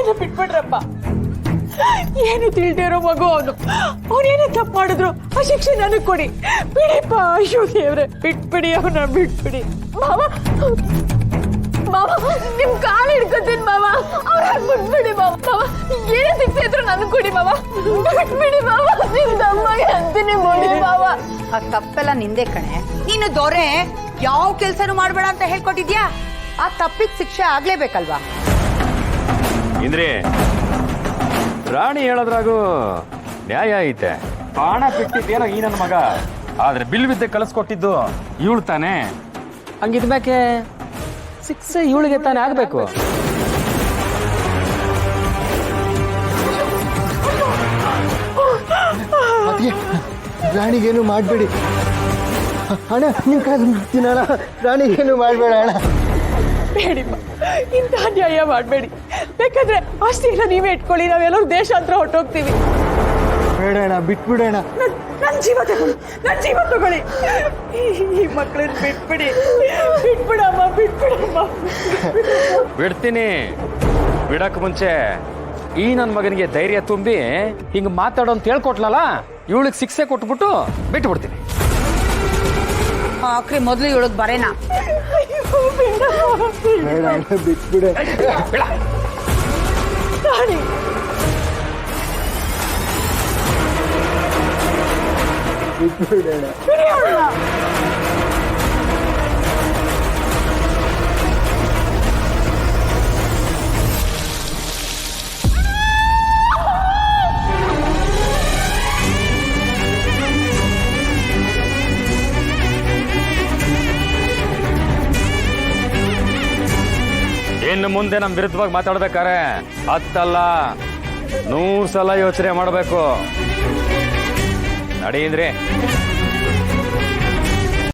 ಮಗನ ಬಿಟ್ಬಿಡ್ರಪ್ಪ. ಏನು ತಿಳಿದಿರೋ ಮಗು ಅವನೇನೇ ತಪ್ಪು ಮಾಡಿದ್ರು ಆ ಶಿಕ್ಷೆ ನನಗ್ ಕೊಡಿ. ಬಿಡಿಪ್ಪ. ಅಯ್ಯೋ ದೇವ್ರೆ, ಬಿಟ್ಬಿಡಿ ಅವನ, ಬಿಟ್ಬಿಡಿ. ಮಾವ ಮಾವ, ನಿಮ್ ಕಾಲು ಹಿಡ್ಕೊತೀನಿ ಮಾವ. ಅವ್ರ ಬಿಟ್ಬಿಡಿ ಮಾವ. ಮಾವ ಏನೇ ಶಿಕ್ಷೆ ಇದ್ರು ನನಗ್ ಕೊಡಿ ಮಾವ. ಬಿಟ್ಬಿಡಿ ಮಾವ. ನಿಮ್ ತಮ್ಮಗೆ ಅಂತೀನಿ ನೋಡಿ ಮಾವ. ಆ ತಪ್ಪೆಲ್ಲ ನಿಂದೆ ಕಣೆ. ನೀನು ದೊರೆ ಯಾವ ಕೆಲ್ಸನೂ ಮಾಡ್ಬೇಡ ಅಂತ ಹೇಳ್ಕೊಟ್ಟಿದ್ಯಾ. ಆ ತಪ್ಪಿಗೆ ಶಿಕ್ಷೆ ಆಗ್ಲೇಬೇಕಲ್ವಾ? ಇಂದ್ರಿ, ರಾಣಿ ಹೇಳೋದ್ರಾಗೂ ನ್ಯಾಯ ಐತೆ. ಬಾಣ ಬಿಟ್ಟಿದ್ದೇನೋ ಈ ನನ್ನ ಮಗ, ಆದ್ರೆ ಬಿಲ್ ವಿದ್ಯೆ ಕಲಿಸ್ಕೊಟ್ಟಿದ್ದು ಇವಳು ತಾನೆ. ಹಂಗಿದ್ಮ್ಯಾಕೆ ಶಿಕ್ಷೆ ಇವಳಿಗೆ ತಾನೇ ಆಗ್ಬೇಕು. ರಾಣಿಗೇನು ಮಾಡಬೇಡಿ ಅಣ್ಣ. ನೀವು ಕಾದು ಮಾಡ್ತೀನಿ ಅಣ್ಣ. ರಾಣಿಗೇನು ಮಾಡಬೇಡ ಅಣ್ಣ. ಬೇಡಿಪ್ಪ, ಇಂಥ ಅನ್ಯಾಯ ಮಾಡಬೇಡಿ. ಬೇಕಾದ್ರೆ ಆಸ್ತಿ ಎಲ್ಲ ನೀವೇ ಇಟ್ಕೊಳ್ಳಿ, ನಾವೆಲ್ಲರೂ ದೇಶಾಂತರ ಹೊಟ್ಟೋಗ್ತೀವಿ. ಬೇಡ ಅಣ್ಣ, ಬಿಟ್ಬಿಡೋಣ. ನನ್ನ ಜೀವ ತಗೊಳ್ಳಿ, ನನ್ನ ಜೀವ ತಗೊಳ್ಳಿ. ಈ ಮಕ್ಕಳನ್ನ ಬಿಟ್ಬಿಡಿ. ಬಿಟ್ಬಿಡಮ್ಮ, ಬಿಟ್ಬಿಡಮ್ಮ. ಬಿಡ್ತೀನಿ. ಬಿಡಕ್ ಮುಂಚೆ ಈ ನನ್ನ ಮಗನಿಗೆ ಧೈರ್ಯ ತುಂಬಿ ಹಿಂಗ್ ಮಾತಾಡೋ ಅಂತ ಹೇಳ್ಕೊಟ್ಲಲ್ಲ, ಇವಳಿಗೆ ಶಿಕ್ಷೆ ಕೊಟ್ಬಿಟ್ಟು ಬಿಟ್ಟು ಬಿಡ್ತೀನಿ. ಆಕ್ರಿ ಮೊದ್ಲು ಇವಳಗ್ ಬರೇನಾ? ಬೇಡ ಅಣ್ಣ, ಬಿಟ್ಬಿಡ. ರಾಣಿ, ಬಿಟ್ಬಿಡೋಣ. ಇನ್ನು ಮುಂದೆ ನಮ್ ವಿರುದ್ಧವಾಗಿ ಮಾತಾಡ್ಬೇಕಾರೆ 10 ಅಲ್ಲ 100 ಸಲ ಯೋಚನೆ ಮಾಡಬೇಕು. ನಡೀಂದ್ರಿ.